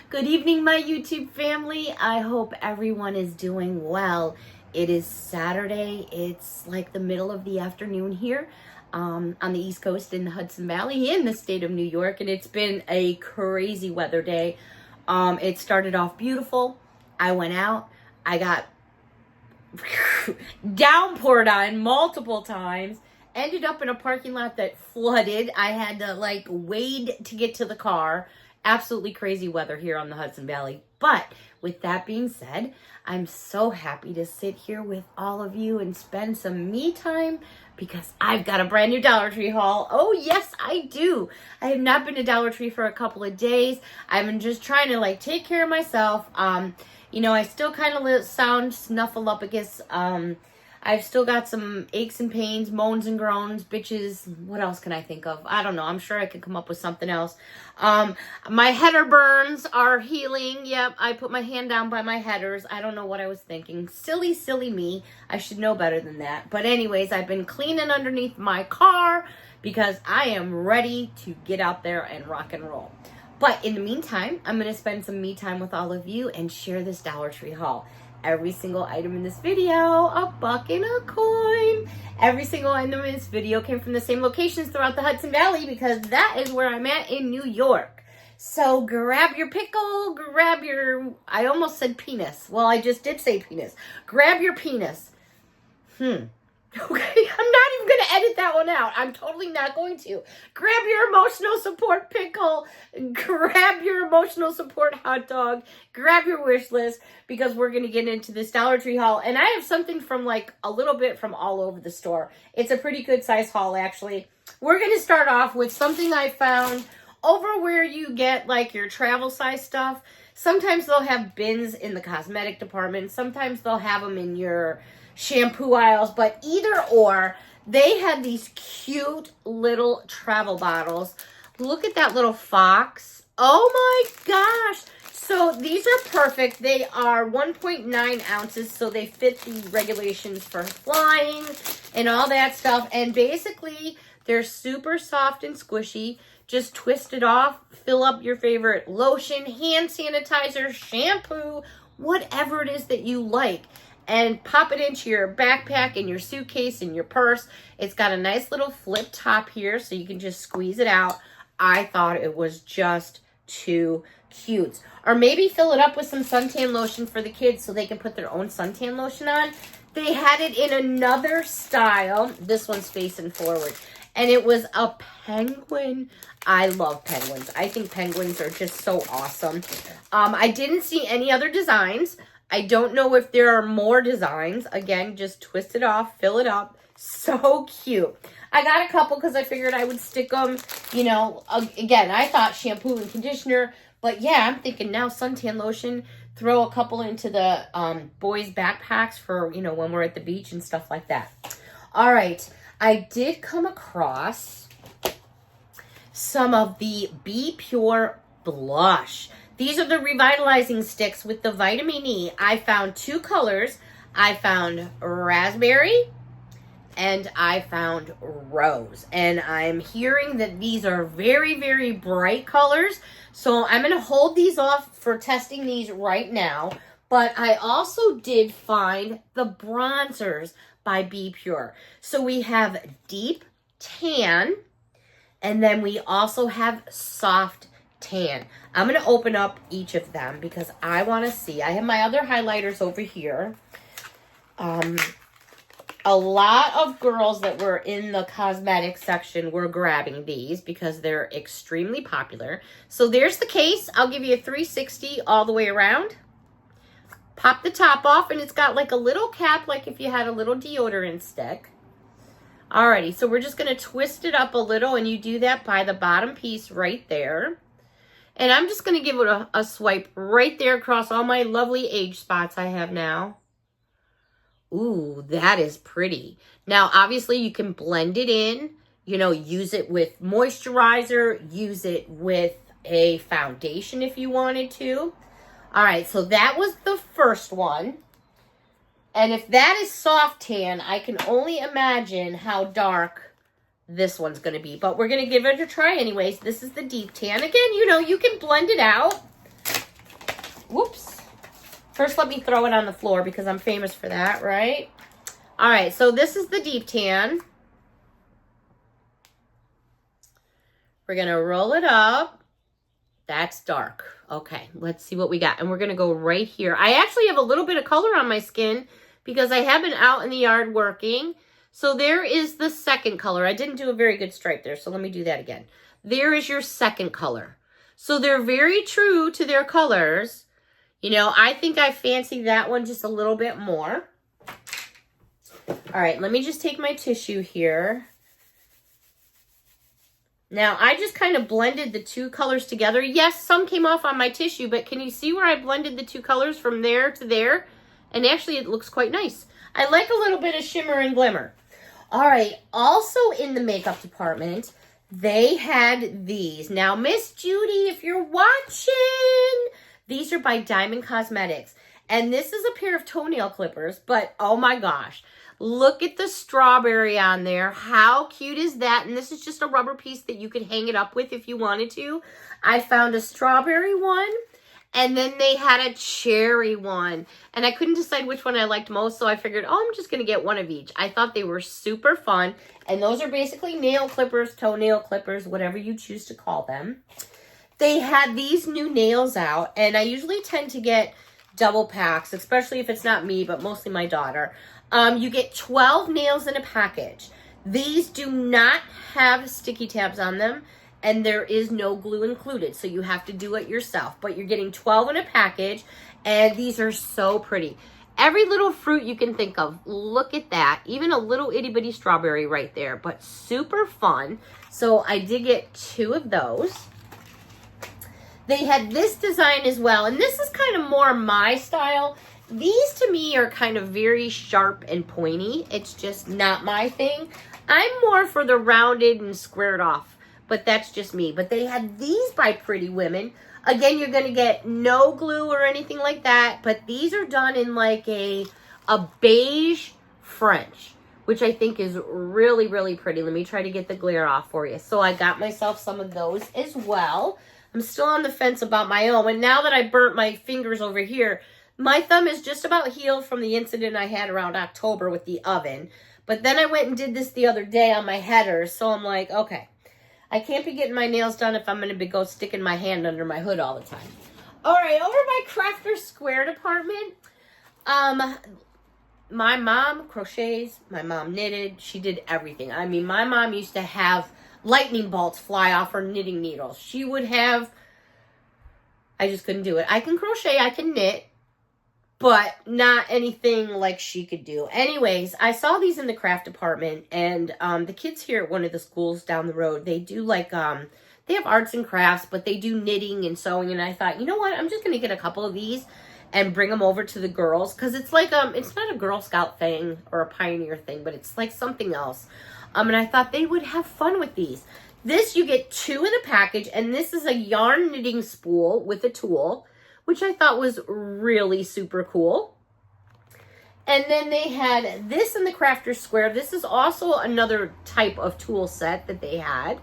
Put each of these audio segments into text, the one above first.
Good evening, my YouTube family. I hope everyone is doing well. It is Saturday. It's like the middle of the afternoon here on the East Coast in the Hudson Valley in the state of New York, and it's been a crazy weather day. It started off beautiful. I went out. I got downpoured on multiple times. Ended up in a parking lot that flooded. I had to wade to get to the car. Absolutely crazy weather here on the Hudson Valley. But with that being said, I'm so happy to sit here with all of you and spend some me time because I've got a brand new Dollar Tree haul. Oh yes, I do. I have not been to Dollar Tree for a couple of days. I've been just trying to take care of myself. I still kind of snuffle up against, I've still got some aches and pains, moans and groans, bitches. What else can I think of? I don't know. I'm sure I could come up with something else. My header burns are healing. Yep, I put my hand down by my headers. I don't know what I was thinking. Silly, silly me. I should know better than that. But anyways, I've been cleaning underneath my car because I am ready to get out there and rock and roll. But in the meantime, I'm going to spend some me time with all of you and share this Dollar Tree haul. Every single item in this video, a buck and a coin. Every single item in this video came from the same locations throughout the Hudson Valley because that is where I'm at in New York. So grab your pickle, grab your, I almost said penis. Well, I just did say penis. Grab your penis. Okay, I'm not even going to edit that one out. I'm totally not going to. Grab your emotional support pickle. Grab your emotional support hot dog. Grab your wish list because we're going to get into this Dollar Tree haul. And I have something from a little bit from all over the store. It's a pretty good size haul, actually. We're going to start off with something I found over where you get your travel size stuff. Sometimes they'll have bins in the cosmetic department. Sometimes they'll have them in your shampoo aisles, but either or, they had these cute little travel bottles. Look at that little fox. Oh my gosh. So these are perfect. They are 1.9 ounces, so they fit the regulations for flying and all that stuff. And basically, they're super soft and squishy. Just twist it off, fill up your favorite lotion, hand sanitizer, shampoo, whatever it is that you like, and pop it into your backpack, in your suitcase, in your purse. It's got a nice little flip top here, so you can just squeeze it out. I thought it was just too cute. Or maybe fill it up with some suntan lotion for the kids so they can put their own suntan lotion on. They had it in another style. This one's facing forward. And it was a penguin. I love penguins. I think penguins are just so awesome. I didn't see any other designs. I don't know if there are more designs. Again, just twist it off, fill it up. So cute. I got a couple because I figured I would stick them, again, I thought shampoo and conditioner. But yeah, I'm thinking now suntan lotion. Throw a couple into the boys' backpacks for, when we're at the beach and stuff like that. All right. I did come across some of the Be Pure blush. These are the revitalizing sticks with the vitamin E. I found two colors. I found raspberry and I found rose. And I'm hearing that these are very, very bright colors. So I'm going to hold these off for testing these right now. But I also did find the bronzers by Be Pure. So we have deep tan and then we also have soft tan. I'm going to open up each of them because I want to see. I have my other highlighters over here. A lot of girls that were in the cosmetic section were grabbing these because they're extremely popular. So there's the case. I'll give you a 360 all the way around. Pop the top off and it's got a little cap like if you had a little deodorant stick. Alrighty, so we're just going to twist it up a little and you do that by the bottom piece right there. And I'm just going to give it a swipe right there across all my lovely age spots I have now. Ooh, that is pretty. Now, obviously, you can blend it in. Use it with moisturizer. Use it with a foundation if you wanted to. All right, so that was the first one. And if that is soft tan, I can only imagine how dark this one's going to be. But we're going to give it a try anyways. This is the deep tan. Again, you can blend it out. Whoops. First, let me throw it on the floor because I'm famous for that, right? All right, so this is the deep tan. We're going to roll it up. That's dark. Okay, let's see what we got. And we're going to go right here. I actually have a little bit of color on my skin because I have been out in the yard working. So there is the second color. I didn't do a very good stripe there, so let me do that again. There is your second color. So they're very true to their colors. You know, I think I fancy that one just a little bit more. All right, let me just take my tissue here. Now, I just kind of blended the two colors together. Yes, some came off on my tissue, but can you see where I blended the two colors from there to there? And actually, it looks quite nice. I like a little bit of shimmer and glimmer. All right, also in the makeup department, they had these. Now, Miss Judy, if you're watching, these are by Diamond Cosmetics. And this is a pair of toenail clippers, but oh my gosh. Look at the strawberry on there. How cute is that? And this is just a rubber piece that you could hang it up with if you wanted to. I found a strawberry one, and then they had a cherry one. And I couldn't decide which one I liked most, so I figured, oh, I'm just going to get one of each. I thought they were super fun. And those are basically nail clippers, toenail clippers, whatever you choose to call them. They had these new nails out, and I usually tend to get double packs, especially if it's not me, but mostly my daughter. You get 12 nails in a package. These do not have sticky tabs on them, and there is no glue included, so you have to do it yourself. But you're getting 12 in a package, and these are so pretty. Every little fruit you can think of. Look at that. Even a little itty-bitty strawberry right there, but super fun. So I did get 2 of those. They had this design as well, and this is kind of more my style. These to me are kind of very sharp and pointy. It's just not my thing. I'm more for the rounded and squared off, but that's just me. But they had these by Pretty Women. Again, you're going to get no glue or anything like that, but these are done in like a beige French, which I think is really, really pretty. Let me try to get the glare off for you. So I got myself some of those as well. I'm still on the fence about my own, and now that I burnt my fingers over here, my thumb is just about healed from the incident I had around October with the oven. But then I went and did this the other day on my headers. So I'm like, okay, I can't be getting my nails done if I'm going to go sticking my hand under my hood all the time. All right, over my Crafter Square department, my mom crochets, my mom knitted, she did everything. I mean, my mom used to have lightning bolts fly off her knitting needles. She would have, I just couldn't do it. I can crochet, I can knit, but not anything like she could do. Anyways, I saw these in the craft department, and the kids here at one of the schools down the road, they do like, they have arts and crafts, but they do knitting and sewing, and I thought, you know what, I'm just going to get a couple of these and bring them over to the girls, because it's like, it's not a Girl Scout thing or a Pioneer thing, but it's like something else. And I thought they would have fun with these. This, you get 2 in a package, and this is a yarn knitting spool with a tool, which I thought was really super cool. And then they had this in the Crafter Square. This is also another type of tool set that they had.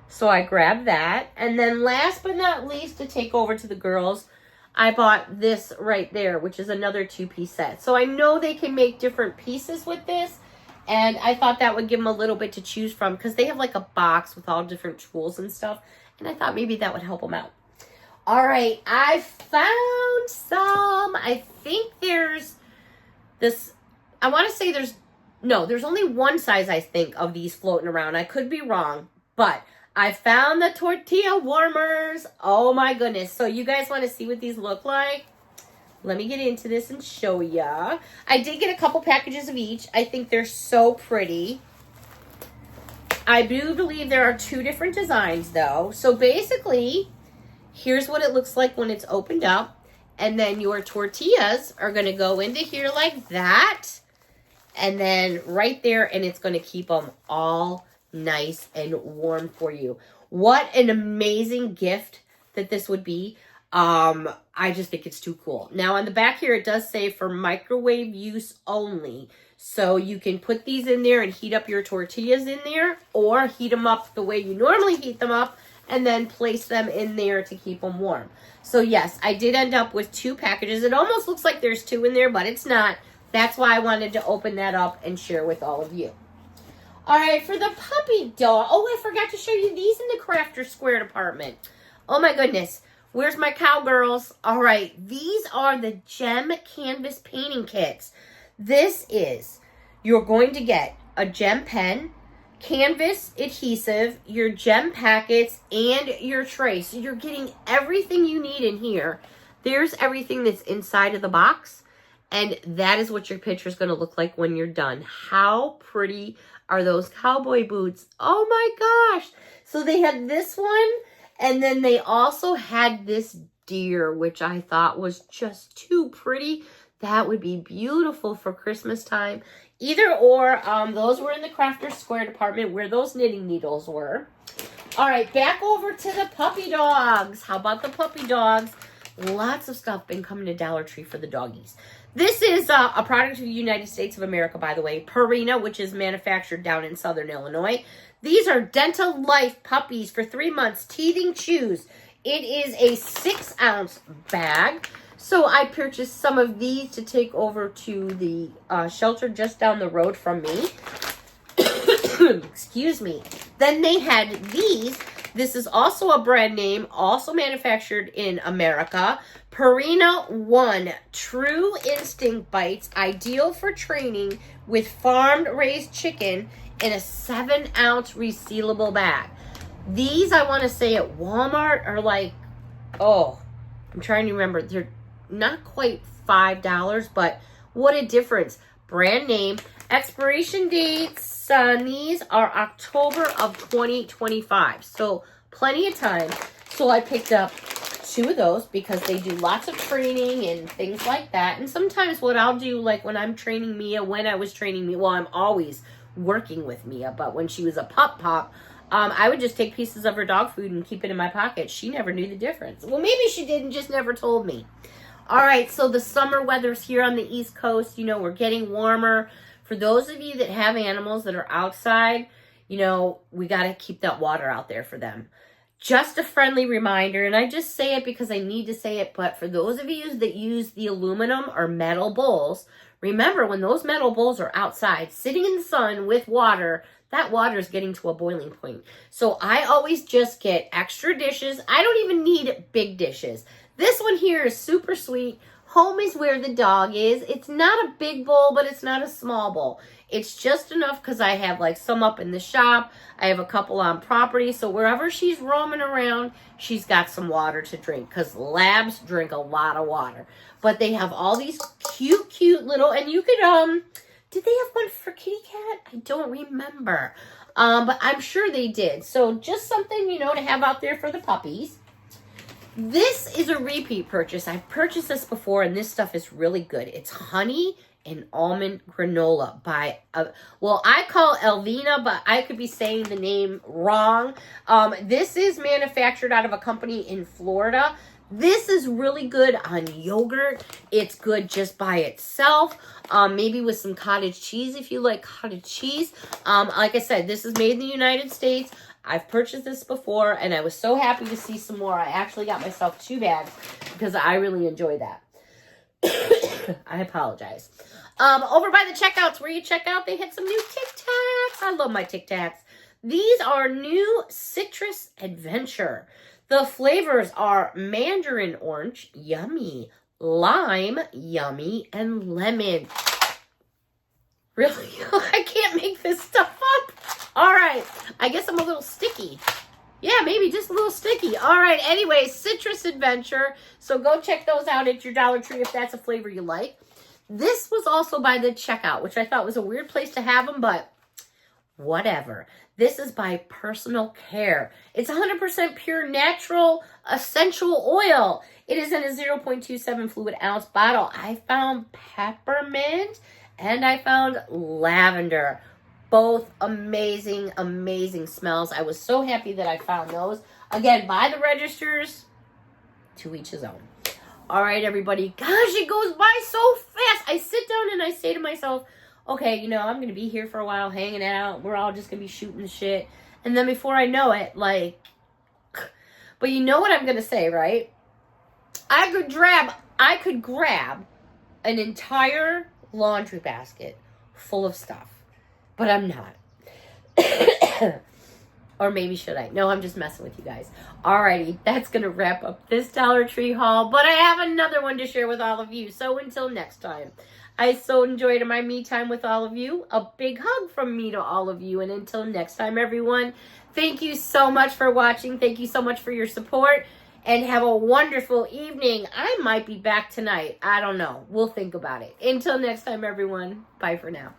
So I grabbed that. And then last but not least, to take over to the girls, I bought this right there, which is another 2-piece set. So I know they can make different pieces with this. And I thought that would give them a little bit to choose from, because they have like a box with all different tools and stuff. And I thought maybe that would help them out. All right, I found some. I think there's this, I want to say there's only one size, I think, of these floating around. I could be wrong, but I found the Tortilla Warmers. Oh my goodness. So you guys want to see what these look like? Let me get into this and show ya. I did get a couple packages of each. I think they're so pretty. I do believe there are 2 different designs though. So basically, here's what it looks like when it's opened up. And then your tortillas are going to go into here like that. And then right there, and it's going to keep them all nice and warm for you. What an amazing gift that this would be. I just think it's too cool. Now on the back here, it does say for microwave use only. So you can put these in there and heat up your tortillas in there, or heat them up the way you normally heat them up and then place them in there to keep them warm. So yes, I did end up with 2 packages. It almost looks like there's 2 in there, but it's not. That's why I wanted to open that up and share with all of you. All right, for the puppy dog. Oh, I forgot to show you these in the Crafter Square department. Oh my goodness. Where's my cowgirls? All right, these are the gem canvas painting kits. This is, you're going to get a gem pen, canvas adhesive, your gem packets, and your tray. So you're getting everything you need in here. There's everything that's inside of the box, and that is what your picture is going to look like when you're done. How pretty are those cowboy boots? Oh my gosh. So they had this one, and then they also had this deer, which I thought was just too pretty. That would be beautiful for Christmas time. Either or, those were in the Crafter Square department where those knitting needles were. All right, back over to the puppy dogs. How about the puppy dogs? Lots of stuff been coming to Dollar Tree for the doggies. This is a product of the United States of America, by the way. Purina, which is manufactured down in Southern Illinois. These are Dental Life puppies for 3 months, teething chews. It is a 6-ounce bag. So I purchased some of these to take over to the shelter just down the road from me. Excuse me. Then they had these. This is also a brand name, also manufactured in America. Purina 1 True Instinct Bites, ideal for training with farm-raised chicken in a 7-ounce resealable bag. These, I want to say at Walmart, are like, oh, I'm trying to remember. They're not quite $5, but what a difference. Brand name. Expiration dates on these are October of 2025. So plenty of time. So I picked up 2 of those because they do lots of training and things like that. And sometimes what I'll do, like when I'm training Mia, when I was training Mia, well, I'm always working with Mia, but when she was a pup, I would just take pieces of her dog food and keep it in my pocket. She never knew the difference. Well, maybe she did and just never told me. All right, so the summer weather's here on the East Coast. You know, we're getting warmer. For those of you that have animals that are outside, you know, we got to keep that water out there for them. Just a friendly reminder, and I just say it because I need to say it, but for those of you that use the aluminum or metal bowls, remember when those metal bowls are outside, sitting in the sun with water, that water is getting to a boiling point. So I always just get extra dishes. I don't even need big dishes. This one here is super sweet. Home is where the dog is. It's not a big bowl, but it's not a small bowl. It's just enough because I have like some up in the shop. I have a couple on property. So wherever she's roaming around, she's got some water to drink because labs drink a lot of water. But they have all these cute little, and you could, did they have one for kitty cat? I don't remember. But I'm sure they did. So just something, you know, to have out there for the puppies. This is a repeat purchase. I've purchased this before, and this stuff is really good. It's honey and almond granola by, well, I call Elvina, but I could be saying the name wrong. This is manufactured out of a company in Florida. This is really good on yogurt. It's good just by itself. Maybe with some cottage cheese if you like cottage cheese. Like I said, this is made in the United States. I've purchased this before, and I was so happy to see some more. I actually got myself 2 bags because I really enjoy that. I apologize. Over by the checkouts where you check out, they had some new Tic Tacs. I love my Tic Tacs. These are new Citrus Adventure. The flavors are mandarin orange, yummy, lime, yummy, and lemon. Really? I can't make this stuff up. All right. I guess I'm a little sticky. Yeah, maybe just a little sticky. All right. Anyway, Citrus Adventure. So go check those out at your Dollar Tree if that's a flavor you like. This was also by the checkout, which I thought was a weird place to have them, but whatever. This is by Personal Care. It's 100% pure natural essential oil. It is in a 0.27 fluid ounce bottle. I found peppermint and I found lavender. Both amazing, amazing smells. I was so happy that I found those. Again, buy the registers, to each his own. All right, everybody. Gosh, it goes by so fast. I sit down and I say to myself, okay, you know, I'm going to be here for a while hanging out. We're all just going to be shooting the shit. And then before I know it, like, But you know what I'm going to say, right? I could grab an entire laundry basket full of stuff. But I'm not. Or maybe should I? No, I'm just messing with you guys. Alrighty, that's going to wrap up this Dollar Tree haul. But I have another one to share with all of you. So until next time, I so enjoyed my me time with all of you. A big hug from me to all of you. And until next time, everyone, thank you so much for watching. Thank you so much for your support. And have a wonderful evening. I might be back tonight. I don't know. We'll think about it. Until next time, everyone. Bye for now.